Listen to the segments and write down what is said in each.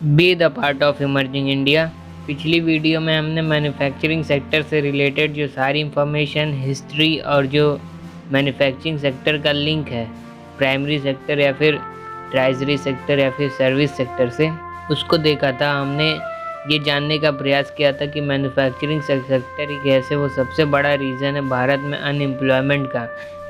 Be the part of emerging India. पिछली video में हमने मैन्युफैक्चरिंग सेक्टर से रिलेटेड जो सारी इंफॉर्मेशन, हिस्ट्री और जो मैन्युफैक्चरिंग सेक्टर का लिंक है प्राइमरी सेक्टर या फिर ट्राइजरी सेक्टर या फिर सर्विस सेक्टर से, उसको देखा था। हमने ये जानने का प्रयास किया था कि मैन्युफैक्चरिंग सेक्टर ही कैसे वो सबसे बड़ा रीज़न है भारत में अनएम्प्लॉयमेंट का।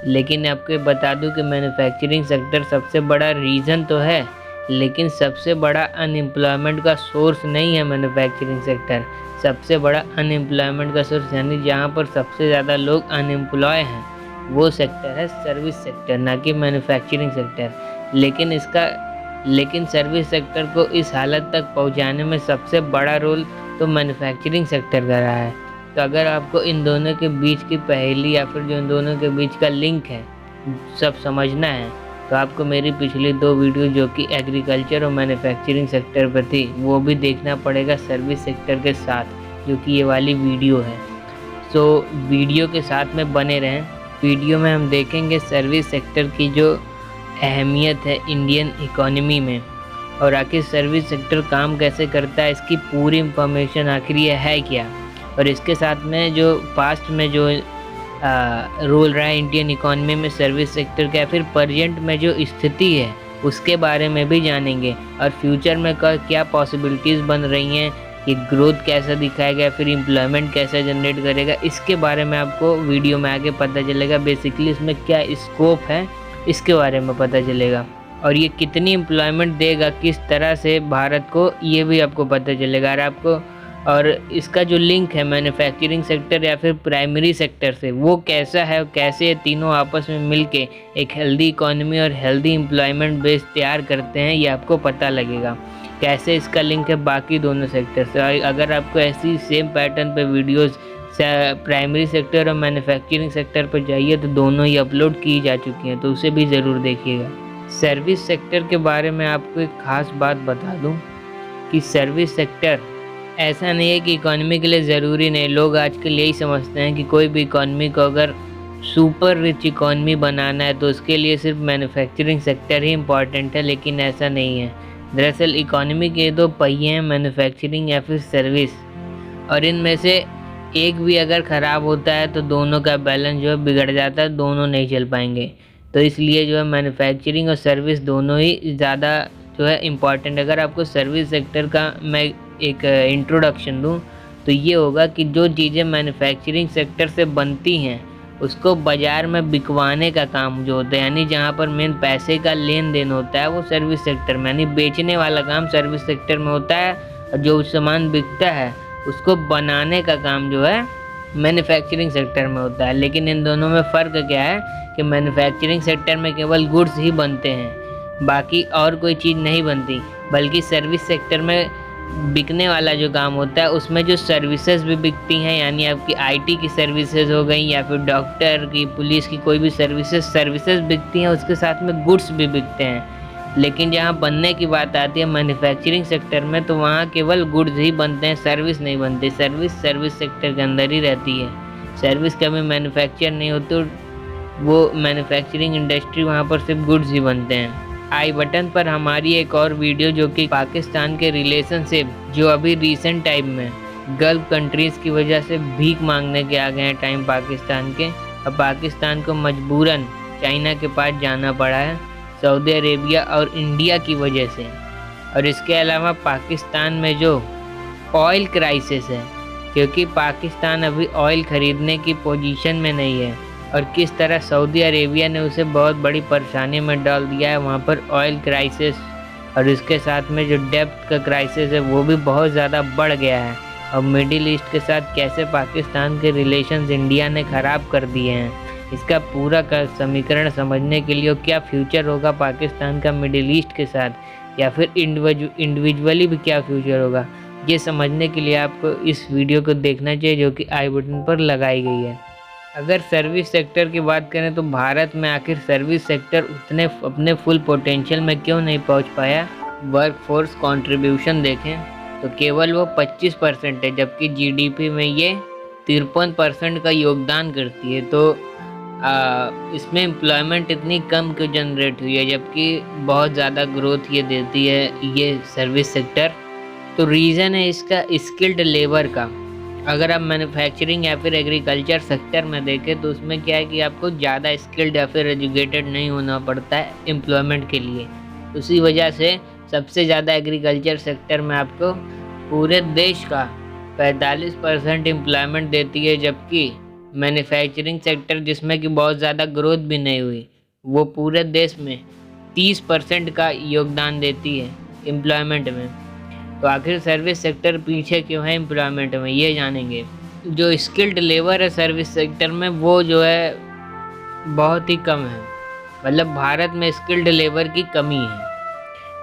लेकिन आपको बता दूं कि मैन्युफैक्चरिंग सेक्टर सबसे बड़ा रीज़न तो है, लेकिन सबसे बड़ा अनएम्प्लॉयमेंट का सोर्स नहीं है मैन्युफैक्चरिंग सेक्टर। सबसे बड़ा अनएम्प्लॉयमेंट का सोर्स यानी जहाँ पर सबसे ज़्यादा लोग अनएम्प्लॉय हैं वो सेक्टर है सर्विस सेक्टर, ना कि मैन्युफैक्चरिंग सेक्टर। लेकिन सर्विस सेक्टर को इस हालत तक पहुंचाने में सबसे बड़ा रोल तो मैन्युफैक्चरिंग सेक्टर का रहा है। तो अगर आपको इन दोनों के बीच की पहेली या फिर जो इन दोनों के बीच का लिंक है सब समझना है, तो आपको मेरी पिछली 2 वीडियो जो कि एग्रीकल्चर और मैन्युफैक्चरिंग सेक्टर पर थी वो भी देखना पड़ेगा सर्विस सेक्टर के साथ, जो कि ये वाली वीडियो है। सो वीडियो के साथ में बने रहें। वीडियो में हम देखेंगे सर्विस सेक्टर की जो अहमियत है इंडियन इकोनॉमी में, और आखिर सर्विस सेक्टर काम कैसे करता है, इसकी पूरी इंफॉर्मेशन आखिर ये है क्या, और इसके साथ में जो पास्ट में जो रोल रहा है इंडियन इकोनॉमी में सर्विस सेक्टर का, फिर प्रेजेंट में जो स्थिति है उसके बारे में भी जानेंगे, और फ्यूचर में क्या पॉसिबिलिटीज़ बन रही हैं, कि ग्रोथ कैसा दिखाएगा, फिर एम्प्लॉयमेंट कैसा जनरेट करेगा, इसके बारे में आपको वीडियो में आगे पता चलेगा। बेसिकली इसमें क्या स्कोप है इसके बारे में पता चलेगा, और ये कितनी एम्प्लॉयमेंट देगा किस तरह से भारत को, ये भी आपको पता चलेगा। और इसका जो लिंक है मैन्युफैक्चरिंग सेक्टर या फिर प्राइमरी सेक्टर से वो कैसा है, कैसे ये तीनों आपस में मिलके एक हेल्दी इकोनॉमी और हेल्दी एम्प्लॉयमेंट बेस तैयार करते हैं, ये आपको पता लगेगा। कैसे इसका लिंक है बाकी दोनों सेक्टर से। अगर आपको ऐसी सेम पैटर्न पे वीडियोस प्राइमरी सेक्टर और मैन्युफैक्चरिंग सेक्टर पर चाहिए तो दोनों ही अपलोड की जा चुकी हैं, तो उसे भी ज़रूर देखिएगा। सर्विस सेक्टर के बारे में आपको एक ख़ास बात बता दूं कि सर्विस सेक्टर ऐसा नहीं है कि इकोनॉमी के लिए ज़रूरी नहीं। लोग आजकल यही समझते हैं कि कोई भी इकोनॉमी को अगर सुपर रिच इकोनॉमी बनाना है तो उसके लिए सिर्फ मैन्युफैक्चरिंग सेक्टर ही इम्पॉर्टेंट है, लेकिन ऐसा नहीं है। दरअसल इकोनॉमी के 2 पहिए हैं, मैन्युफैक्चरिंग या फिर सर्विस, और इनमें से एक भी अगर ख़राब होता है तो दोनों का बैलेंस जो है बिगड़ जाता है, दोनों नहीं चल पाएंगे। तो इसलिए जो है मैन्युफैक्चरिंग और सर्विस दोनों ही ज़्यादा जो है इम्पॉर्टेंट। अगर आपको सर्विस सेक्टर का मैं एक इंट्रोडक्शन दूं तो ये होगा कि जो चीज़ें मैन्युफैक्चरिंग सेक्टर से बनती हैं उसको बाज़ार में बिकवाने का काम जो होता है, यानी जहाँ पर मेन पैसे का लेन देन होता है वो सर्विस सेक्टर में, यानी बेचने वाला काम सर्विस सेक्टर में होता है, और जो सामान बिकता है उसको बनाने का काम जो है मैन्युफैक्चरिंग सेक्टर में होता है। लेकिन इन दोनों में फ़र्क क्या है कि मैन्युफैक्चरिंग सेक्टर में केवल गुड्स ही बनते हैं, बाकी और कोई चीज़ नहीं बनती, बल्कि सर्विस सेक्टर में बिकने वाला जो काम होता है उसमें जो सर्विसेज भी बिकती हैं, यानी आपकी आईटी की सर्विसेज हो गई या फिर डॉक्टर की, पुलिस की, कोई भी सर्विसेज बिकती हैं, उसके साथ में गुड्स भी बिकते हैं। लेकिन जहाँ बनने की बात आती है मैन्युफैक्चरिंग सेक्टर में, तो वहाँ केवल गुड्स ही बनते हैं, सर्विस नहीं बनती। सर्विस सेक्टर के अंदर ही रहती है। सर्विस कभी मैन्युफैक्चर नहीं होती, वो मैन्युफैक्चरिंग इंडस्ट्री, वहाँ पर सिर्फ गुड्स ही बनते हैं। आई बटन पर हमारी एक और वीडियो जो कि पाकिस्तान के रिलेशनशिप, जो अभी रिसेंट टाइम में गल्फ कंट्रीज़ की वजह से भीख मांगने के आ गए हैं टाइम पाकिस्तान के, अब पाकिस्तान को मजबूरन चाइना के पास जाना पड़ा है, सऊदी अरेबिया और इंडिया की वजह से। और इसके अलावा पाकिस्तान में जो ऑयल क्राइसिस है, क्योंकि पाकिस्तान अभी ऑयल ख़रीदने की पोजीशन में नहीं है, और किस तरह सऊदी अरेबिया ने उसे बहुत बड़ी परेशानी में डाल दिया है वहाँ पर ऑयल क्राइसिस, और इसके साथ में जो डेब्ट का क्राइसिस है वो भी बहुत ज़्यादा बढ़ गया है। और मिडिल ईस्ट के साथ कैसे पाकिस्तान के रिलेशंस इंडिया ने ख़राब कर दिए हैं, इसका पूरा का समीकरण समझने के लिए क्या फ्यूचर होगा पाकिस्तान का मिडिल ईस्ट के साथ, या फिर इंडिविजुअली भी क्या फ्यूचर होगा, ये समझने के लिए आपको इस वीडियो को देखना चाहिए जो कि आई बटन पर लगाई गई है। अगर सर्विस सेक्टर की बात करें तो भारत में आखिर सर्विस सेक्टर उतने अपने फुल पोटेंशियल में क्यों नहीं पहुंच पाया। वर्कफोर्स कंट्रीब्यूशन देखें तो केवल वो 25% है, जबकि जीडीपी में ये 53% का योगदान करती है। तो इसमें एम्प्लॉयमेंट इतनी कम क्यों जनरेट हुई है जबकि बहुत ज़्यादा ग्रोथ ये देती है ये सर्विस सेक्टर? तो रीज़न है इसका स्किल्ड लेबर का। अगर आप मैन्युफैक्चरिंग या फिर एग्रीकल्चर सेक्टर में देखें तो उसमें क्या है कि आपको ज़्यादा स्किल्ड या फिर एजुकेटेड नहीं होना पड़ता है एम्प्लॉयमेंट के लिए। उसी वजह से सबसे ज़्यादा एग्रीकल्चर सेक्टर में आपको पूरे देश का 45% एम्प्लॉयमेंट देती है, जबकि मैन्युफैक्चरिंग सेक्टर जिसमें कि बहुत ज़्यादा ग्रोथ भी नहीं हुई वो पूरे देश में 30% का योगदान देती है एम्प्लॉयमेंट में। तो आखिर सर्विस सेक्टर पीछे क्यों है एम्प्लॉयमेंट में, ये जानेंगे। जो स्किल्ड लेबर है सर्विस सेक्टर में वो जो है बहुत ही कम है, मतलब भारत में स्किल्ड लेबर की कमी है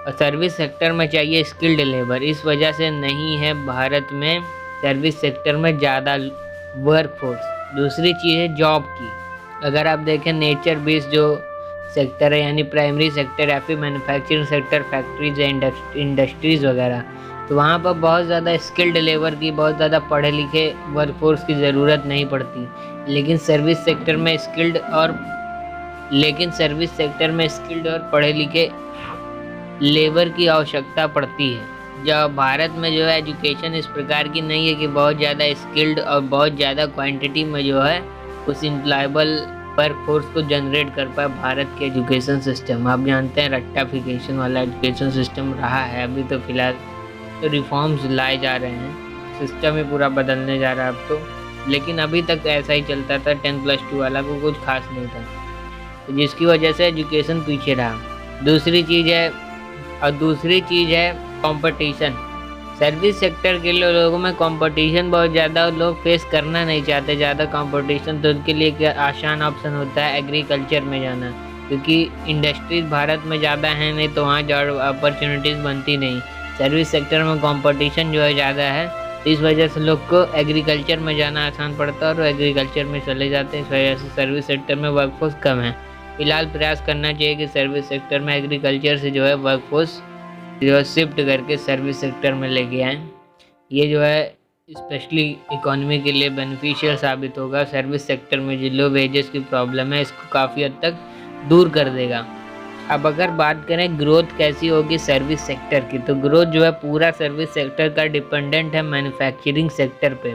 और सर्विस सेक्टर में चाहिए स्किल्ड लेबर, इस वजह से नहीं है भारत में सर्विस सेक्टर में ज़्यादा वर्कफोर्स। दूसरी चीज़ है जॉब की। अगर आप देखें नेचर बेस्ड जो सेक्टर है यानी प्राइमरी सेक्टर या फिर मैन्युफैक्चरिंग सेक्टर, फैक्ट्रीज या इंडस्ट्रीज़ वगैरह, तो वहाँ पर बहुत ज़्यादा स्किल्ड लेबर की, बहुत ज़्यादा पढ़े लिखे वर्कफोर्स की ज़रूरत नहीं पड़ती। लेकिन सर्विस सेक्टर में स्किल्ड और पढ़े लिखे लेबर की आवश्यकता पड़ती है। जब भारत में जो है एजुकेशन इस प्रकार की नहीं है कि बहुत ज़्यादा स्किल्ड और बहुत ज़्यादा क्वांटिटी में जो है उस एम्प्लॉयबल वर्कफोर्स को जनरेट कर पाए भारत के एजुकेशन सिस्टम। आप जानते हैं रट्टाफिकेशन वाला एजुकेशन सिस्टम रहा है अभी तो फिलहाल, तो रिफॉर्म्स लाए जा रहे हैं, सिस्टम ही पूरा बदलने जा रहा है अब तो, लेकिन अभी तक ऐसा ही चलता था। 10+2 वाला को कुछ खास नहीं था, तो जिसकी वजह से एजुकेशन पीछे रहा। दूसरी चीज़ है कंपटीशन। सर्विस सेक्टर के लिए लोगों में कंपटीशन बहुत ज़्यादा और लोग फेस करना नहीं चाहते ज़्यादा कंपटीशन, तो उनके लिए क्या आसान ऑप्शन होता है एग्रीकल्चर में जाना, क्योंकि इंडस्ट्रीज भारत में ज़्यादा है नहीं तो वहाँ जॉब अपॉर्चुनिटीज़ बनती नहीं। सर्विस सेक्टर में कंपटीशन जो है ज़्यादा है, तो इस वजह से लोग को एग्रीकल्चर में जाना आसान पड़ता है और एग्रीकल्चर में चले जाते हैं। इस वजह से सर्विस सेक्टर में वर्कफोर्स कम है। फिलहाल प्रयास करना चाहिए कि सर्विस सेक्टर में एग्रीकल्चर से जो है वर्कफोर्स जो है शिफ्ट करके सर्विस सेक्टर में लेके आएँ। ये जो है स्पेशली इकोनॉमी के लिए बेनिफिशियल साबित होगा। सर्विस सेक्टर में जो लो वेजेस की प्रॉब्लम है इसको काफ़ी हद तक दूर कर देगा। अब अगर बात करें ग्रोथ कैसी होगी सर्विस सेक्टर की, तो ग्रोथ जो है पूरा सर्विस सेक्टर का डिपेंडेंट है मैन्युफैक्चरिंग सेक्टर पे,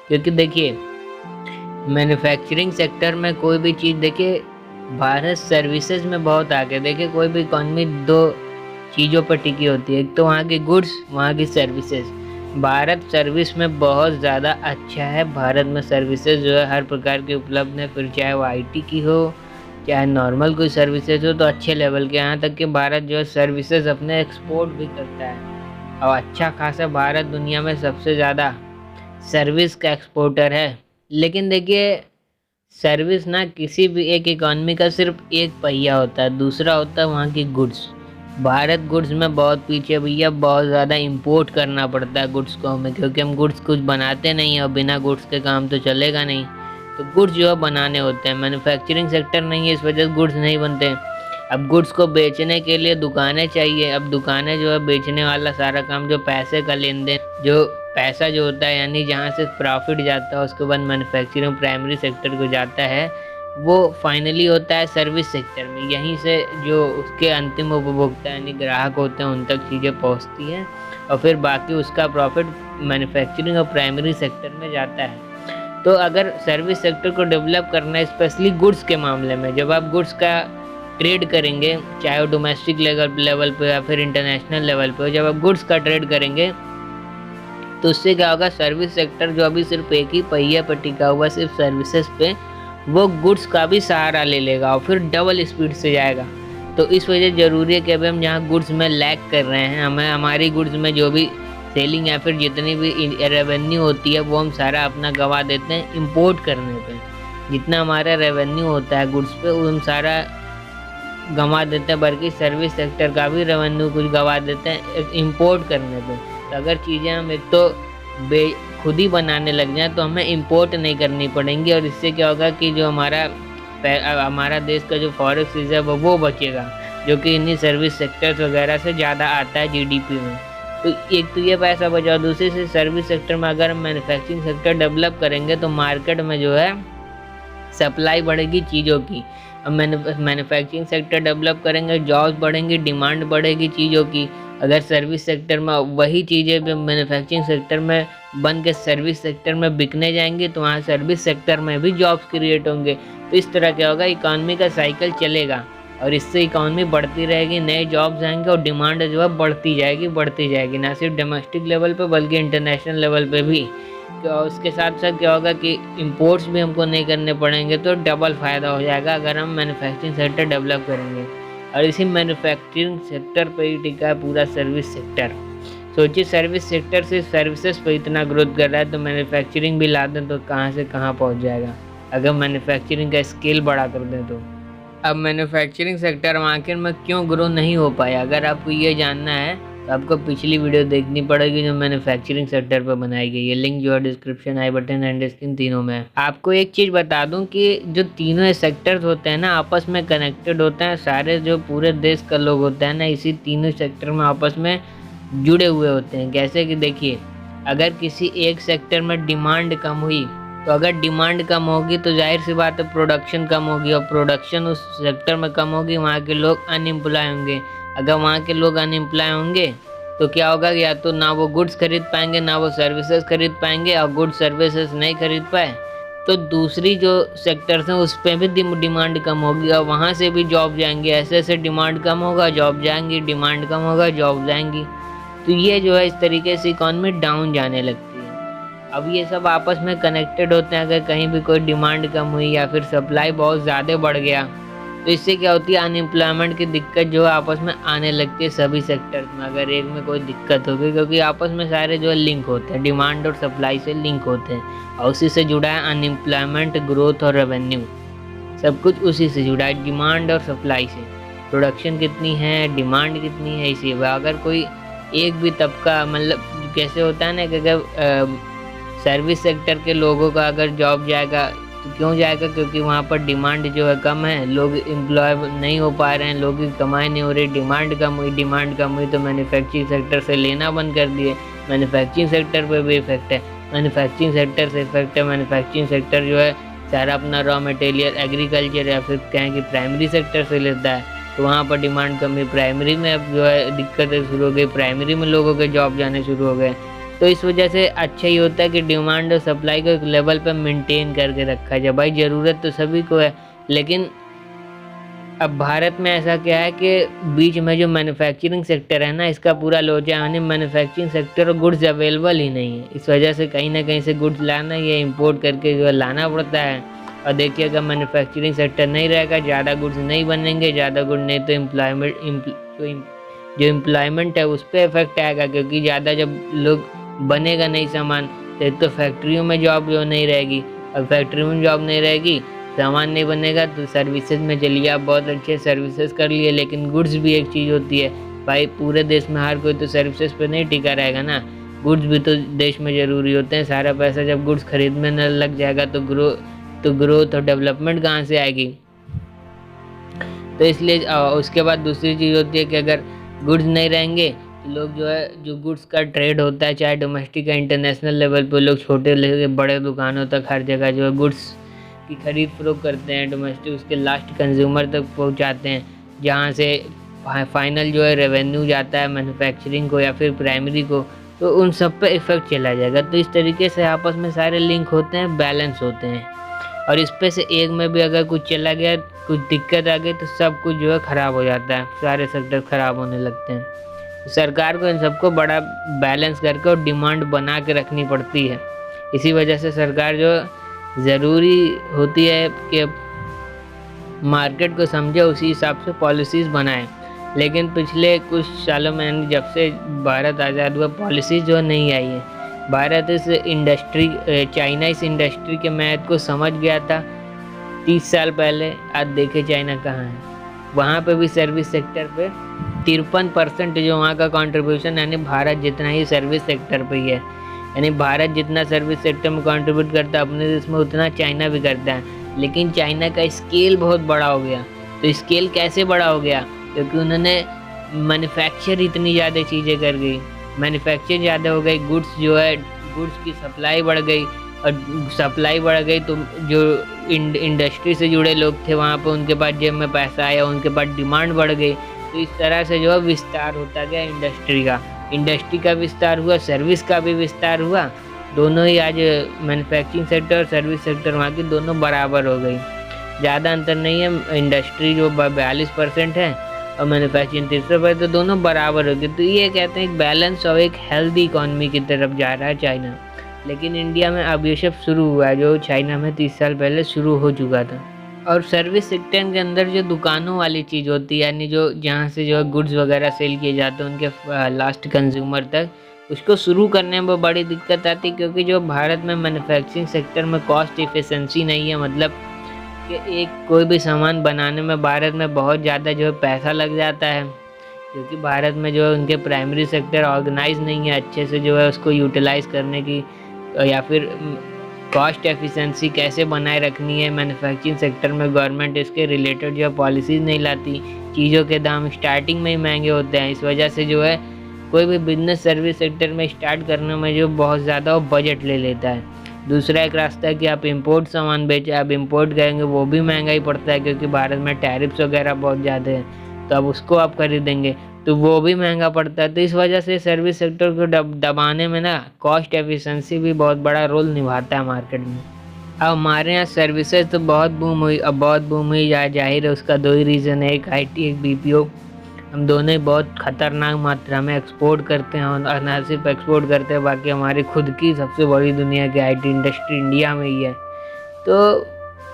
क्योंकि देखिए मैन्युफैक्चरिंग सेक्टर में कोई भी चीज़, देखिए भारत सर्विसेज में बहुत आगे। देखिए कोई भी इकॉनमी दो चीज़ों पर टिकी होती है, एक तो वहाँ की गुड्स, वहाँ की सर्विसेज। भारत सर्विस में बहुत ज़्यादा अच्छा है। भारत में सर्विसेज जो है हर प्रकार की उपलब्ध है, फिर चाहे वो IT की हो चाहे नॉर्मल कोई सर्विसेज हो, तो अच्छे लेवल के। यहाँ तक कि भारत जो है सर्विसेज अपने एक्सपोर्ट भी करता है और अच्छा खासा भारत दुनिया में सबसे ज़्यादा सर्विस का एक्सपोर्टर है। लेकिन देखिए सर्विस ना किसी भी एक इकॉनमी का सिर्फ एक पहिया होता है, दूसरा होता है वहाँ की गुड्स। भारत गुड्स में बहुत पीछे भैया, बहुत ज़्यादा इंपोर्ट करना पड़ता है गुड्स को हमें, क्योंकि हम गुड्स कुछ बनाते नहीं हैं और बिना गुड्स के काम तो चलेगा नहीं। तो गुड्स जो है बनाने होते हैं, मैन्युफैक्चरिंग सेक्टर नहीं है इस वजह से गुड्स नहीं बनते। अब गुड्स को बेचने के लिए दुकानें चाहिए। अब दुकानें जो है बेचने वाला सारा काम, जो पैसे का लेन देन, जो पैसा जो होता है यानी जहाँ से प्रॉफिट जाता है उसके बाद मैन्युफैक्चरिंग प्राइमरी सेक्टर को जाता है, वो फाइनली होता है सर्विस सेक्टर में। यहीं से जो उसके अंतिम उपभोक्ता यानी ग्राहक होते हैं उन तक चीज़ें पहुंचती हैं और फिर बाकी उसका प्रॉफिट मैन्युफैक्चरिंग और प्राइमरी सेक्टर में जाता है। तो अगर सर्विस सेक्टर को डेवलप करना है स्पेशली गुड्स के मामले में, जब आप गुड्स का ट्रेड करेंगे चाहे वो डोमेस्टिक लेवल पे या फिर इंटरनेशनल लेवल पे, जब आप गुड्स का ट्रेड करेंगे तो उससे क्या होगा, सर्विस सेक्टर जो अभी सिर्फ एक ही पहिया पर टिका हुआ सिर्फ सर्विसेज पे, वो गुड्स का भी सहारा ले लेगा और फिर डबल स्पीड से जाएगा। तो इस वजह ज़रूरी है कि अभी हम जहाँ गुड्स में लैग कर रहे हैं, हमें हमारी गुड्स में जो भी सेलिंग या फिर जितनी भी रेवेन्यू होती है वो हम सारा अपना गंवा देते हैं इंपोर्ट करने पे। जितना हमारा रेवेन्यू होता है गुड्स पे वो हम सारा गंवा देते हैं, बल्कि सर्विस सेक्टर का भी रेवेन्यू कुछ गंवा देते हैं इंपोर्ट करने पे। तो अगर चीज़ें हम एक तो खुद ही बनाने लग जाएं तो हमें इंपोर्ट नहीं करनी पड़ेंगी और इससे क्या होगा कि जो हमारा देश का जो फॉरेक्स रिजर्व है वो बचेगा, जो कि इन्हीं सर्विस सेक्टर्स वगैरह से ज़्यादा आता है GDP में। तो एक तो ये पैसा बचाओ, दूसरे से सर्विस सेक्टर में अगर हम मैन्युफैक्चरिंग सेक्टर डेवलप करेंगे तो मार्केट में जो है सप्लाई बढ़ेगी चीज़ों की। अब मैन्युफैक्चरिंग सेक्टर डेवलप करेंगे, जॉब्स बढ़ेंगी, डिमांड बढ़ेगी चीज़ों की। अगर सर्विस सेक्टर में वही चीज़ें मैन्युफैक्चरिंग सेक्टर में बन के सर्विस सेक्टर में बिकने जाएंगी तो वहाँ सर्विस सेक्टर में भी जॉब्स क्रिएट होंगे। तो इस तरह क्या होगा, इकॉनमी का साइकिल चलेगा और इससे इकॉनमी बढ़ती रहेगी, नए जॉब्स आएंगे और डिमांड जो है बढ़ती जाएगी, ना सिर्फ डोमेस्टिक लेवल पे बल्कि इंटरनेशनल लेवल पे भी। उसके साथ साथ क्या होगा कि इंपोर्ट्स भी हमको नहीं करने पड़ेंगे, तो डबल फ़ायदा हो जाएगा अगर हम मैन्युफैक्चरिंग सेक्टर डेवलप करेंगे। और इसी मैन्युफैक्चरिंग सेक्टर पे ही टिका है पूरा सर्विस सेक्टर। सोचिए, सर्विस सेक्टर से सर्विसेज पे इतना ग्रोथ कर रहा है, तो मैन्युफैक्चरिंग भी ला दें तो कहाँ से कहाँ पहुँच जाएगा अगर मैन्युफैक्चरिंग का स्केल बड़ा कर दें तो। अब मैन्युफैक्चरिंग सेक्टर मार्केट में क्यों ग्रो नहीं हो पाया, अगर आपको ये जानना है तो आपको पिछली वीडियो देखनी पड़ेगी जो मैन्युफैक्चरिंग सेक्टर पर बनाई गई है। लिंक जो है description, I button and screen तीनों में है। आपको एक चीज़ बता दूं कि जो तीनों सेक्टर्स होते हैं ना आपस में कनेक्टेड होते हैं। सारे जो पूरे देश का लोग होते हैं ना इसी तीनों सेक्टर में आपस में जुड़े हुए होते हैं। कैसे कि देखिए, अगर किसी एक सेक्टर में डिमांड कम हुई तो अगर डिमांड कम होगी तो जाहिर सी बात है प्रोडक्शन कम होगी, और प्रोडक्शन उस सेक्टर में कम होगी, वहाँ के लोग अनएम्प्लॉय होंगे। अगर वहाँ के लोग अनएम्प्लॉय होंगे तो क्या होगा, या तो ना वो गुड्स खरीद पाएंगे ना वो सर्विसेज खरीद पाएंगे, और गुड्स सर्विसेज नहीं खरीद पाए तो दूसरी जो सेक्टर्स हैं उस पर भी डिमांड कम होगी और वहाँ से भी जॉब जाएंगी। ऐसे ऐसे डिमांड कम होगा जॉब जाएंगी, डिमांड कम होगा जॉब जाएंगी। तो ये जो है इस तरीके से इकॉनमी डाउन जाने लगती है। अब ये सब आपस में कनेक्टेड होते हैं। अगर कहीं भी कोई डिमांड कम हुई या फिर सप्लाई बहुत ज़्यादा बढ़ गया तो इससे क्या होती है, अनएम्प्लॉयमेंट की दिक्कत जो है आपस में आने लगती है सभी सेक्टर्स में। अगर एक में कोई दिक्कत होगी, क्योंकि आपस में सारे जो है लिंक होते हैं, डिमांड और सप्लाई से लिंक होते हैं और उसी से जुड़ा है अनएम्प्लॉयमेंट, ग्रोथ और रेवेन्यू। सब कुछ उसी से जुड़ा है, डिमांड और सप्लाई से। प्रोडक्शन कितनी है, डिमांड कितनी है, इसी अगर कोई एक भी तबका, मतलब कैसे होता है ना कि अगर सर्विस सेक्टर के लोगों का अगर जॉब जाएगा तो क्यों जाएगा, क्योंकि वहाँ पर डिमांड जो है कम है, लोग एम्प्लॉय नहीं हो पा रहे हैं, लोगों की कमाई नहीं हो रही, डिमांड कम हुई तो मैन्युफैक्चरिंग सेक्टर से लेना बंद कर दिए। मैन्युफैक्चरिंग सेक्टर पे भी इफेक्ट है, मैन्युफैक्चरिंग सेक्टर से इफेक्ट है। मैन्युफैक्चरिंग सेक्टर जो है सारा अपना रॉ मटेरियल एग्रीकल्चर या फिर कहें कि प्राइमरी सेक्टर से लेता है, तो वहाँ पर डिमांड कम है। प्राइमरी में अब जो है दिक्कतें शुरू हो गई, प्राइमरी में लोगों के जॉब जाने शुरू हो गए। तो इस वजह से अच्छा ही होता है कि डिमांड और सप्लाई को एक लेवल पर मेंटेन करके रखा जाए। भाई ज़रूरत तो सभी को है, लेकिन अब भारत में ऐसा क्या है कि बीच में जो मैन्युफैक्चरिंग सेक्टर है ना इसका पूरा लोचा, यानी मैन्युफैक्चरिंग सेक्टर और गुड्स अवेलेबल ही नहीं है। इस वजह से कहीं ना कहीं से गुड्स लाना या इंपोर्ट करके जो है लाना पड़ता है। और देखिए, अगर मैन्युफैक्चरिंग सेक्टर नहीं रहेगा, ज़्यादा गुड्स नहीं बनेंगे, ज़्यादा गुड नहीं तो जो एम्प्लॉयमेंट है उस पर इफेक्ट आएगा, क्योंकि ज़्यादा जब लोग बनेगा नहीं सामान तो एक तो फैक्ट्रियों में जॉब जो नहीं रहेगी, और फैक्ट्री में जॉब नहीं रहेगी, सामान नहीं बनेगा तो सर्विसेज में चलिए। आप बहुत अच्छे सर्विसेज कर लिए, लेकिन गुड्स भी एक चीज़ होती है भाई, पूरे देश में हर कोई तो सर्विसेज पे नहीं टिका रहेगा ना, गुड्स भी तो देश में ज़रूरी होते हैं। सारा पैसा जब गुड्स खरीदने न लग जाएगा तो ग्रोथ और डेवलपमेंट कहाँ से आएगी। तो इसलिए उसके बाद दूसरी चीज़ होती है कि अगर गुड्स नहीं रहेंगे तो लोग जो है, जो गुड्स का ट्रेड होता है चाहे डोमेस्टिक या इंटरनेशनल लेवल पर, लोग छोटे लेके बड़े दुकानों तक हर जगह जो है गुड्स की खरीद फरोख्त करते हैं, डोमेस्टिक उसके लास्ट कंज्यूमर तक पहुंचाते हैं, जहां से फाइनल जो है रेवेन्यू जाता है मैन्युफैक्चरिंग को या फिर प्राइमरी को, तो उन सब पे इफेक्ट चला जाएगा। तो इस तरीके से आपस में सारे लिंक होते हैं, बैलेंस होते हैं, और इस पे से एक में भी अगर कुछ चला गया, कुछ दिक्कत आ गई तो सब कुछ जो है ख़राब हो जाता है, सारे सेक्टर ख़राब होने लगते हैं। सरकार को इन सबको बड़ा बैलेंस करके और डिमांड बना के रखनी पड़ती है। इसी वजह से सरकार जो ज़रूरी होती है कि मार्केट को समझे, उसी हिसाब से पॉलिसीज़ बनाए। लेकिन पिछले कुछ सालों में जब से भारत आज़ाद हुआ, पॉलिसीज़ जो नहीं आई है। भारत इस इंडस्ट्री, चाइना इस इंडस्ट्री के महत्व को समझ गया था 30 साल पहले। आज देखे चाइना कहाँ है, वहाँ पे भी सर्विस सेक्टर पे 53% जो वहाँ का कंट्रीब्यूशन, यानी भारत जितना ही सर्विस सेक्टर पे ही है। यानी भारत जितना सर्विस सेक्टर में कंट्रीब्यूट करता है अपने देश में, उतना चाइना भी करता है। लेकिन चाइना का स्केल बहुत बड़ा हो गया। तो स्केल कैसे बड़ा हो गया, क्योंकि उन्होंने मैन्युफैक्चर इतनी ज़्यादा चीज़ें कर गई, मैन्युफैक्चर ज़्यादा हो गई, गुड्स जो है गुड्स की सप्लाई बढ़ गई, और सप्लाई बढ़ गई तो जो इंडस्ट्री से जुड़े लोग थे वहाँ पे उनके पास जेब में पैसा आया, उनके पास डिमांड बढ़ गई। तो इस तरह से जो है विस्तार होता गया इंडस्ट्री का विस्तार हुआ, सर्विस का भी विस्तार हुआ। दोनों ही आज मैन्युफैक्चरिंग सेक्टर और सर्विस सेक्टर वहाँ की दोनों बराबर हो गई, ज़्यादा अंतर नहीं है। इंडस्ट्री जो 42% है और मैन्युफैक्चरिंग 30%, तो दोनों बराबर हो गए। तो ये कहते हैं एक बैलेंस और एक हेल्दी इकॉनमी की तरफ जा रहा है चाइना। लेकिन इंडिया में अब ये सब शुरू हुआ है जो चाइना में 30 साल पहले शुरू हो चुका था। और सर्विस सेक्टर के अंदर जो दुकानों वाली चीज़ होती है, यानी जो जहाँ से जो गुड्स वगैरह सेल किए जाते हैं उनके लास्ट कंज्यूमर तक, उसको शुरू करने में बड़ी दिक्कत आती है। क्योंकि जो भारत में मैन्युफैक्चरिंग सेक्टर में कॉस्ट इफिशेंसी नहीं है, मतलब कि एक कोई भी सामान बनाने में भारत में बहुत ज़्यादा जो है पैसा लग जाता है। क्योंकि भारत में जो है उनके प्राइमरी सेक्टर ऑर्गेनाइज नहीं है अच्छे से जो है उसको यूटिलाइज़ करने की, या फिर कॉस्ट एफिशिएंसी कैसे बनाए रखनी है मैन्युफैक्चरिंग सेक्टर में। गवर्नमेंट इसके रिलेटेड जो पॉलिसीज़ नहीं लाती, चीज़ों के दाम स्टार्टिंग में ही महंगे होते हैं। इस वजह से जो है कोई भी बिजनेस सर्विस सेक्टर में स्टार्ट करने में जो बहुत ज़्यादा बजट ले लेता है। दूसरा एक रास्ता है कि आप इंपोर्ट सामान बेचें। आप इंपोर्ट करेंगे वो भी महंगा ही पड़ता है, क्योंकि भारत में टैरिफ्स वगैरह बहुत ज़्यादा है, तो अब उसको आप खरीदेंगे तो वो भी महंगा पड़ता है। तो इस वजह से सर्विस सेक्टर को दबाने में ना कॉस्ट एफिशिएंसी भी बहुत बड़ा रोल निभाता है मार्केट में। अब हमारे यहाँ सर्विसेज तो बहुत बूम हुई, अब बहुत बूम हुई, जाहिर है उसका दो ही रीज़न है, एक IT एक BPO। हम दोनों ही बहुत ख़तरनाक मात्रा में एक्सपोर्ट करते हैं, और ना सिर्फ एक्सपोर्ट करते हैं, बाकी हमारी खुद की सबसे बड़ी दुनिया की IT इंडस्ट्री इंडिया में ही है। तो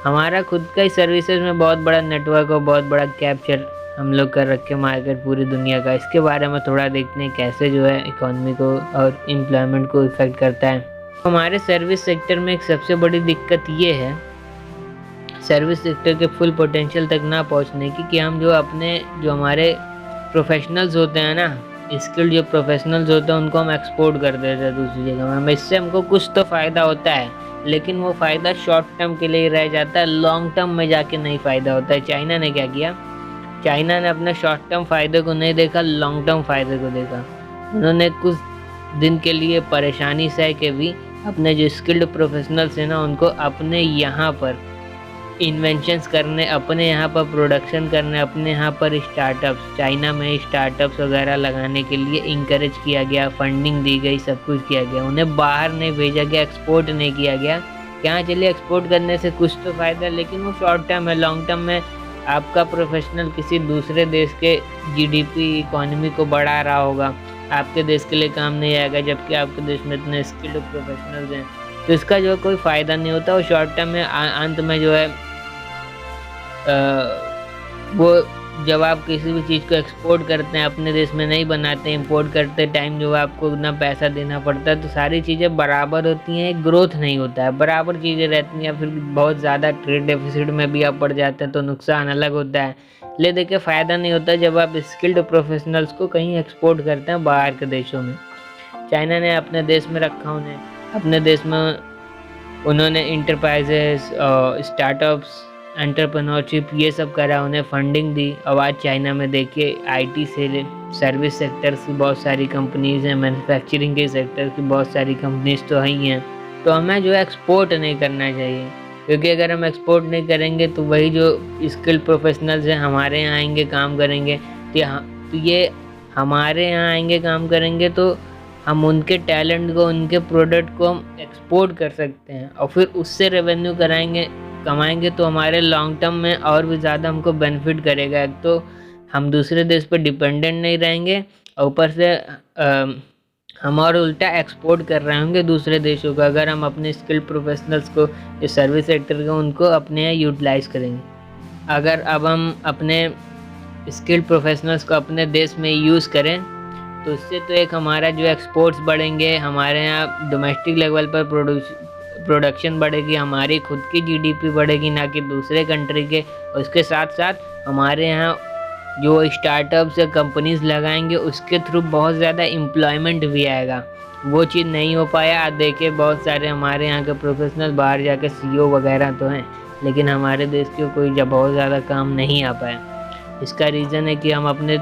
हमारा खुद का ही सर्विसेज में बहुत बड़ा नेटवर्क और बहुत बड़ा कैप्चर हम लोग कर रखे मार्केट पूरी दुनिया का। इसके बारे में थोड़ा देखते हैं कैसे जो है इकोनॉमी को और एम्प्लॉयमेंट को इफ़ेक्ट करता है। हमारे सर्विस सेक्टर में एक सबसे बड़ी दिक्कत ये है सर्विस सेक्टर के फुल पोटेंशियल तक ना पहुंचने की, कि हम जो अपने जो हमारे प्रोफेशनल्स होते हैं ना, स्किल्ड जो प्रोफेशनल्स होते हैं उनको हम एक्सपोर्ट कर देते हैं दूसरी जगह में। इससे हमको कुछ तो फ़ायदा होता है, लेकिन वो फ़ायदा शॉर्ट टर्म के लिए रह जाता है, लॉन्ग टर्म में जाके नहीं फ़ायदा होता है। चाइना ने क्या किया, चाइना ने अपने शॉर्ट टर्म फ़ायदे को नहीं देखा, लॉन्ग टर्म फ़ायदे को देखा। उन्होंने कुछ दिन के लिए परेशानी सह के भी अपने जो स्किल्ड प्रोफेशनल्स हैं ना उनको अपने यहाँ पर इन्वेंशंस करने, अपने यहाँ पर प्रोडक्शन करने, अपने यहाँ पर स्टार्टअप्स, चाइना में स्टार्टअप्स वगैरह लगाने के लिए इंकरेज किया गया, फंडिंग दी गई, सब कुछ किया गया। उन्हें बाहर नहीं भेजा गया, एक्सपोर्ट नहीं किया गया। यहाँ चलिए एक्सपोर्ट करने से कुछ तो फ़ायदा, लेकिन वो शॉर्ट टर्म है। लॉन्ग टर्म में आपका प्रोफेशनल किसी दूसरे देश के GDP इकोनॉमी को बढ़ा रहा होगा, आपके देश के लिए काम नहीं आएगा, जबकि आपके देश में इतने स्किल्ड प्रोफेशनल्स हैं। तो इसका जो कोई फ़ायदा नहीं होता। और शॉर्ट टर्म में अंत में जो है वो जब आप किसी भी चीज़ को एक्सपोर्ट करते हैं, अपने देश में नहीं बनाते, इंपोर्ट करते टाइम जो आपको उतना पैसा देना पड़ता है, तो सारी चीज़ें बराबर होती हैं, ग्रोथ नहीं होता है, बराबर चीज़ें रहती हैं। फिर बहुत ज़्यादा ट्रेड डेफिसिट में भी आप पड़ जाते हैं, तो नुकसान अलग होता है। ले देखिए फ़ायदा नहीं होता जब आप स्किल्ड प्रोफेशनल्स को कहीं एक्सपोर्ट करते हैं बाहर के देशों में। चाइना ने अपने देश में रखा, उन्हें अपने देश में उन्होंने इंटरप्राइजेस, स्टार्टअप्स, एंटरप्रेन्योरशिप ये सब करा, उन्हें फंडिंग दी। और आज चाइना में देखिए IT से सर्विस सेक्टर की बहुत सारी कंपनीज़ हैं, मैन्युफैक्चरिंग के सेक्टर की बहुत सारी कंपनीज़ तो ही हैं। तो हमें जो है एक्सपोर्ट नहीं करना चाहिए, क्योंकि अगर हम एक्सपोर्ट नहीं करेंगे तो वही जो स्किल्ड प्रोफेशनल्स हैं हमारे यहाँ आएंगे काम करेंगे। तो ये हमारे यहाँ आएंगे काम करेंगे तो हम उनके टैलेंट को, उनके प्रोडक्ट को हम एक्सपोर्ट कर सकते हैं, और फिर उससे रेवेन्यू कमाएंगे तो हमारे लॉन्ग टर्म में और भी ज़्यादा हमको बेनिफिट करेगा। एक तो हम दूसरे देश पर डिपेंडेंट नहीं रहेंगे, और ऊपर से हम और उल्टा एक्सपोर्ट कर रहे होंगे दूसरे देशों को, अगर हम अपने स्किल्ड प्रोफेशनल्स को, जो सर्विस सेक्टर के, उनको अपने यहाँ यूटिलाइज़ करेंगे। अगर अब हम अपने स्किल्ड प्रोफेशनल्स को अपने देश में यूज़ करें तो इससे तो एक हमारा जो एक्सपोर्ट्स बढ़ेंगे, हमारे यहाँ डोमेस्टिक लेवल पर प्रोडक्शन बढ़ेगी, हमारी खुद की GDP बढ़ेगी, ना कि दूसरे कंट्री के। और उसके साथ साथ हमारे यहाँ जो स्टार्टअप्स या कंपनीज लगाएंगे उसके थ्रू बहुत ज़्यादा एम्प्लॉयमेंट भी आएगा। वो चीज़ नहीं हो पाया। आप देखिए बहुत सारे हमारे यहाँ के प्रोफेशनल बाहर जाके CEO वगैरह तो हैं, लेकिन हमारे देश के कोई जब बहुत ज़्यादा काम नहीं आ पाया। इसका रीज़न है कि हम अपने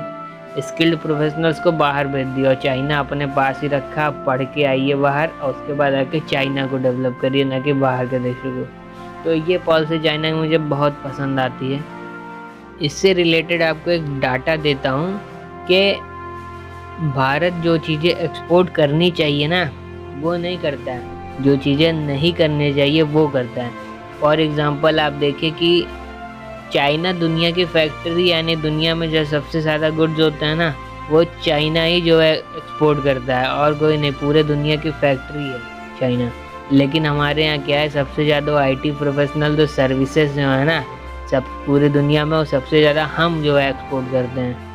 स्किल्ड प्रोफेशनल्स को बाहर भेज दिया और चाइना अपने पास ही रखा, पढ़ के आइए बाहर और उसके बाद आके चाइना को डेवलप करिए, ना कि बाहर के देशों को। तो ये पॉलिसी चाइना की मुझे बहुत पसंद आती है। इससे रिलेटेड आपको एक डाटा देता हूँ कि भारत जो चीज़ें एक्सपोर्ट करनी चाहिए ना वो नहीं करता है, जो चीज़ें नहीं करनी चाहिए वो करता है। फॉर एग्ज़ाम्पल आप देखें कि चाइना दुनिया की फैक्ट्री, यानी दुनिया में जो सबसे ज़्यादा गुड्स होता है ना वो चाइना ही जो है एक्सपोर्ट करता है, और कोई नहीं, पूरे दुनिया की फैक्ट्री है चाइना। लेकिन हमारे यहाँ क्या है, सबसे ज़्यादा आईटी प्रोफेशनल जो सर्विसेज जो है ना सब पूरी दुनिया में, वो सबसे ज़्यादा हम जो है एक्सपोर्ट करते हैं।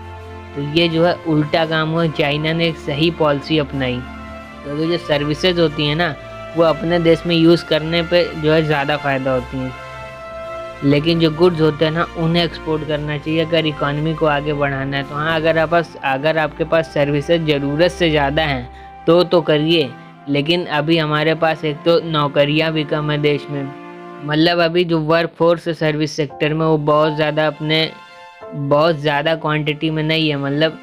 तो ये जो है उल्टा काम हुआ, चाइना ने एक सही पॉलिसी अपनाई, क्योंकि जो सर्विसेज होती हैं ना वो अपने देश में यूज़ करने पे जो है ज़्यादा फ़ायदा होती हैं, लेकिन जो गुड्स होते हैं ना उन्हें एक्सपोर्ट करना चाहिए अगर इकॉनमी को आगे बढ़ाना है। तो हाँ, अगर आपके पास सर्विसेज ज़रूरत से ज़्यादा हैं तो करिए, लेकिन अभी हमारे पास एक तो नौकरियां भी कम है देश में, मतलब अभी जो वर्क फोर्स है सर्विस सेक्टर में वो बहुत ज़्यादा क्वांटिटी में नहीं है, मतलब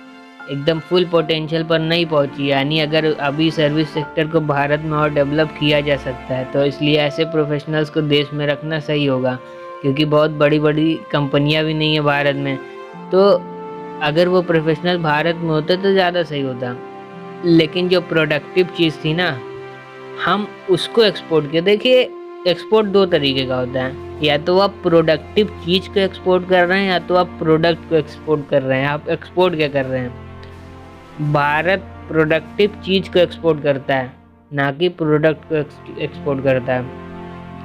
एकदम फुल पोटेंशियल पर नहीं पहुंची। यानी अगर अभी सर्विस सेक्टर को भारत में और डेवलप किया जा सकता है, तो इसलिए ऐसे प्रोफेशनल्स को देश में रखना सही होगा, क्योंकि बहुत बड़ी बड़ी कंपनियां भी नहीं है भारत में। तो अगर वो प्रोफेशनल भारत में होते तो ज़्यादा सही होता। लेकिन जो प्रोडक्टिव चीज़ थी ना हम उसको एक्सपोर्ट किए। देखिए एक्सपोर्ट दो तरीके का होता है, या तो आप प्रोडक्टिव चीज़ को एक्सपोर्ट कर रहे हैं या तो आप प्रोडक्ट को एक्सपोर्ट कर रहे हैं। आप एक्सपोर्ट क्या कर रहे हैं? भारत प्रोडक्टिव चीज़ को एक्सपोर्ट करता है, ना कि प्रोडक्ट को एक्सपोर्ट करता है।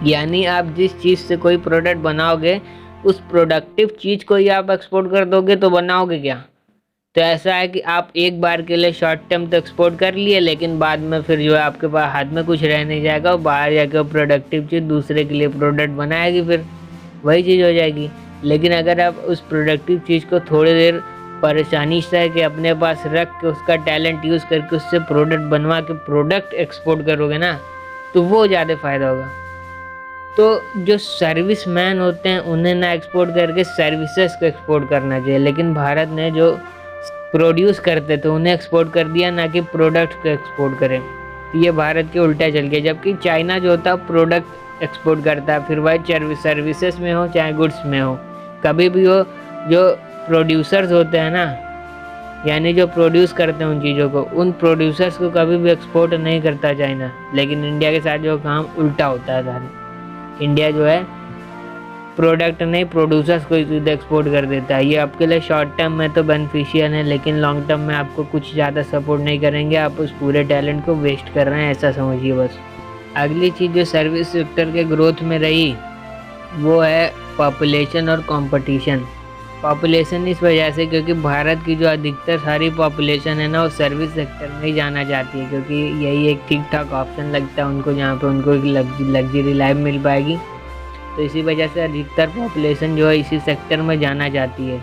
यानी आप जिस चीज़ से कोई प्रोडक्ट बनाओगे उस प्रोडक्टिव चीज़ को ही आप एक्सपोर्ट कर दोगे तो बनाओगे क्या? तो ऐसा है कि आप एक बार के लिए शॉर्ट टर्म तो एक्सपोर्ट कर लिए, लेकिन बाद में फिर जो है आपके पास हाथ में कुछ रह नहीं जाएगा, और बाहर जाकर प्रोडक्टिव चीज़ दूसरे के लिए प्रोडक्ट बनाएगी, फिर वही चीज़ हो जाएगी। लेकिन अगर आप उस प्रोडक्टिव चीज़ को थोड़ी देर परेशानी से कि अपने पास रख के उसका टैलेंट यूज़ करके उससे प्रोडक्ट बनवा के प्रोडक्ट एक्सपोर्ट करोगे ना तो वो ज़्यादा फ़ायदा होगा। तो जो सर्विस मैन होते हैं उन्हें ना एक्सपोर्ट करके सर्विसेज को एक्सपोर्ट करना चाहिए, लेकिन भारत ने जो प्रोड्यूस करते थे उन्हें एक्सपोर्ट कर दिया, ना कि प्रोडक्ट को एक्सपोर्ट करें। तो ये भारत के उल्टा चल गया, जबकि चाइना जो होता है प्रोडक्ट एक्सपोर्ट करता है, फिर वह सर्विसेज में हो चाहे गुड्स में हो, कभी भी हो। जो प्रोड्यूसर्स होते हैं ना, यानी जो प्रोड्यूस करते हैं उन चीज़ों को, उन प्रोड्यूसर्स को कभी भी एक्सपोर्ट नहीं करता चाइना। लेकिन इंडिया के साथ जो काम उल्टा होता है सारे, इंडिया जो है प्रोडक्ट नहीं प्रोड्यूसर्स को सीधे एक्सपोर्ट कर देता है। ये आपके लिए शॉर्ट टर्म में तो बेनिफिशियल है, लेकिन लॉन्ग टर्म में आपको कुछ ज़्यादा सपोर्ट नहीं करेंगे, आप उस पूरे टैलेंट को वेस्ट कर रहे हैं, ऐसा समझिए बस। अगली चीज़ जो सर्विस सेक्टर के ग्रोथ में रही वो है पॉपुलेशन और कंपटीशन। पॉपुलेशन इस वजह से क्योंकि भारत की जो अधिकतर सारी पॉपुलेशन है ना वो सर्विस सेक्टर में ही जाना चाहती है, क्योंकि यही एक ठीक ठाक ऑप्शन लगता है उनको, जहाँ पे उनको एक लग्जरी लाइफ मिल पाएगी। तो इसी वजह से अधिकतर पॉपुलेशन जो है इसी सेक्टर में जाना चाहती है।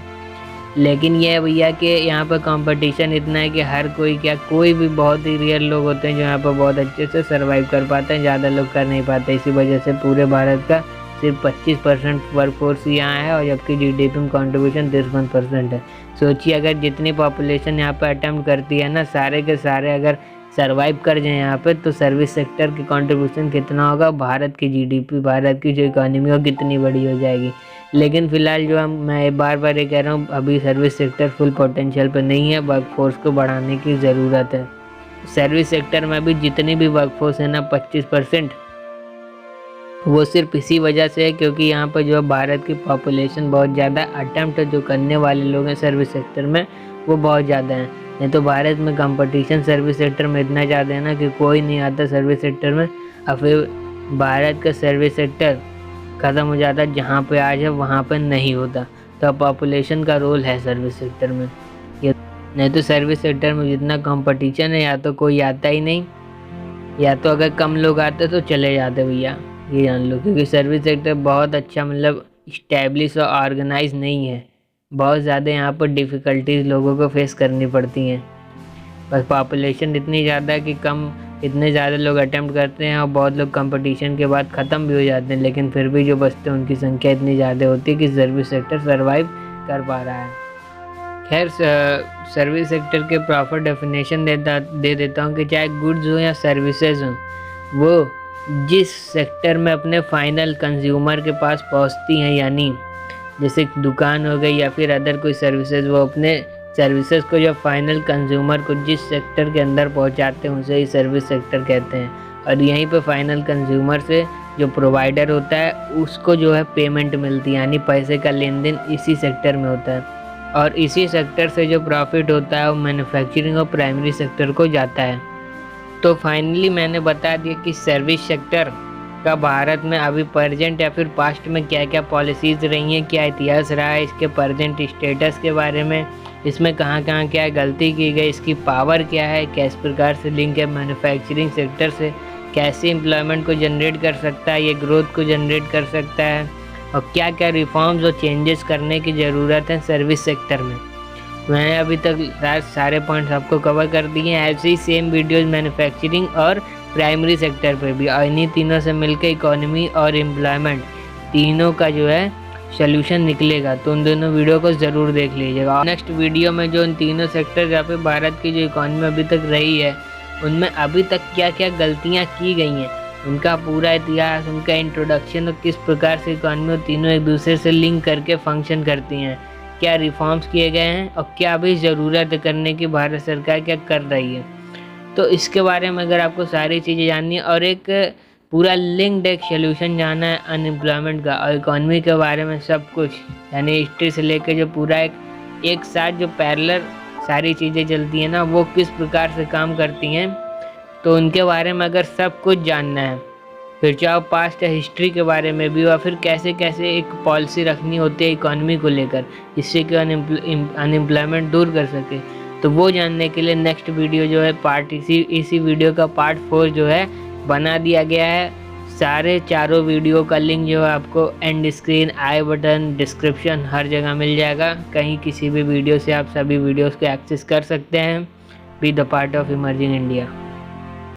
लेकिन यह भैया कि यहाँ पर कंपटीशन इतना है कि हर कोई भी बहुत ही रेयर लोग होते हैं जो यहाँ पर बहुत अच्छे से सर्वाइव कर पाते हैं, ज़्यादा लोग कर नहीं पाते। इसी वजह से पूरे भारत का सिर्फ 25% वर्कफोर्स यहाँ है, और जबकि जीडीपी में कंट्रीब्यूशन 53% है। सोचिए अगर जितनी पॉपुलेशन यहाँ पर अटेम्प्ट करती है ना, सारे के सारे अगर सर्वाइव कर जाए यहाँ पे, तो सर्विस सेक्टर की कंट्रीब्यूशन कितना होगा, भारत की जीडीपी, भारत की जो इकोनॉमी हो कितनी बड़ी हो जाएगी। लेकिन फ़िलहाल जो मैं बार बार ये कह रहा हूँ, अभी सर्विस सेक्टर फुल पोटेंशियल पे नहीं है, वर्कफोर्स को बढ़ाने की ज़रूरत है। सर्विस सेक्टर में भी जितनी भी वर्कफोर्स है ना 25%, वो सिर्फ इसी वजह से है क्योंकि यहाँ पर जो भारत की पॉपुलेशन बहुत ज़्यादा, अटेम्प्ट जो करने वाले लोग हैं सर्विस सेक्टर में वो बहुत ज़्यादा हैं। नहीं तो भारत में कंपटीशन सर्विस सेक्टर में इतना ज़्यादा है ना कि कोई नहीं आता सर्विस सेक्टर में, और फिर भारत का सर्विस सेक्टर ख़त्म हो जाता है, जहाँ पे आज है वहाँ पे नहीं होता। तो पॉपुलेशन का रोल है सर्विस सेक्टर में। ये नहीं तो सर्विस सेक्टर में जितना कंपटीशन है, या तो कोई आता ही नहीं, या तो अगर कम लोग आते तो चले जाते भैया, ये जान लो। क्योंकि सर्विस सेक्टर बहुत अच्छा मतलब इस्टेब्लिश और ऑर्गेनाइज नहीं है, बहुत ज़्यादा यहाँ पर डिफ़िकल्टीज लोगों को फेस करनी पड़ती हैं। बस पॉपुलेशन इतनी ज़्यादा है कि इतने ज़्यादा लोग अटेम्प्ट करते हैं और बहुत लोग कंपटीशन के बाद ख़त्म भी हो जाते हैं, लेकिन फिर भी जो बचते हैं उनकी संख्या इतनी ज़्यादा होती है कि सर्विस सेक्टर सर्वाइव कर पा रहा है। खैर सर्विस सेक्टर के प्रॉपर डेफिनेशन दे देता हूँ कि चाहे गुड्स हो या सर्विसेज हो, वो जिस सेक्टर में अपने फाइनल कंज्यूमर के पास पहुँचती हैं, यानी जैसे दुकान हो गई या फिर अदर कोई सर्विसेज, वो अपने सर्विसेज को जो फाइनल कंज्यूमर को जिस सेक्टर के अंदर पहुंचाते हैं उसे ही सर्विस सेक्टर कहते हैं। और यहीं पे फाइनल कंज्यूमर से जो प्रोवाइडर होता है उसको जो है पेमेंट मिलती है, यानी पैसे का लेन देन इसी सेक्टर में होता है। और इसी सेक्टर से जो प्रॉफिट होता है वो मैन्युफैक्चरिंग और प्राइमरी सेक्टर को जाता है। तो फाइनली मैंने बता दिया कि सर्विस सेक्टर का भारत में अभी प्रेजेंट या फिर पास्ट में क्या क्या पॉलिसीज़ रही हैं, क्या इतिहास रहा है, इसके प्रेजेंट स्टेटस के बारे में, इसमें कहाँ कहाँ क्या गलती की गई, इसकी पावर क्या है, किस प्रकार से लिंक है मैन्युफैक्चरिंग सेक्टर से, कैसे एम्प्लॉयमेंट को जनरेट कर सकता है, ये ग्रोथ को जनरेट कर सकता है, और क्या क्या रिफॉर्म्स और चेंजेस करने की ज़रूरत है सर्विस सेक्टर में। मैंने अभी तक सारे पॉइंट्स आपको कवर कर दिए हैं। ऐसे ही सेम वीडियोज़ मैन्युफैक्चरिंग और प्राइमरी सेक्टर पे भी, और इन्हीं तीनों से मिलकर इकोनॉमी और एम्प्लॉयमेंट तीनों का जो है सोल्यूशन निकलेगा। तो उन दोनों वीडियो को ज़रूर देख लीजिएगा। नेक्स्ट वीडियो में जो इन तीनों सेक्टर जहाँ पे भारत की जो इकोनॉमी अभी तक रही है उनमें अभी तक क्या क्या गलतियाँ की गई हैं, उनका पूरा इतिहास, उनका इंट्रोडक्शन और किस प्रकार से इकोनॉमी तीनों एक दूसरे से लिंक करके फंक्शन करती हैं, क्या रिफॉर्म्स किए गए हैं और क्या अभी ज़रूरत है करने की, भारत सरकार क्या कर रही है। तो इसके बारे में अगर आपको सारी चीज़ें जाननी है और एक पूरा लिंक्ड एक सोल्यूशन जानना है अनएम्प्लॉयमेंट का और इकोनॉमी के बारे में सब कुछ, यानी हिस्ट्री से लेकर जो पूरा एक साथ जो पैरेलल सारी चीज़ें चलती हैं ना, वो किस प्रकार से काम करती हैं, तो उनके बारे में अगर सब कुछ जानना है, फिर चाहे पास्ट या हिस्ट्री के बारे में भी, और फिर कैसे कैसे एक पॉलिसी रखनी होती है इकोनॉमी को लेकर जिससे कि अनएम्प्लॉयमेंट दूर कर सके, तो वो जानने के लिए नेक्स्ट वीडियो जो है पार्ट इसी वीडियो का पार्ट 4 जो है बना दिया गया है। सारे चारों वीडियो का लिंक जो है आपको end screen, I button, description हर जगह मिल जाएगा। कहीं किसी भी वीडियो से आप सभी वीडियोस को एक्सेस कर सकते हैं। Be the part of emerging India.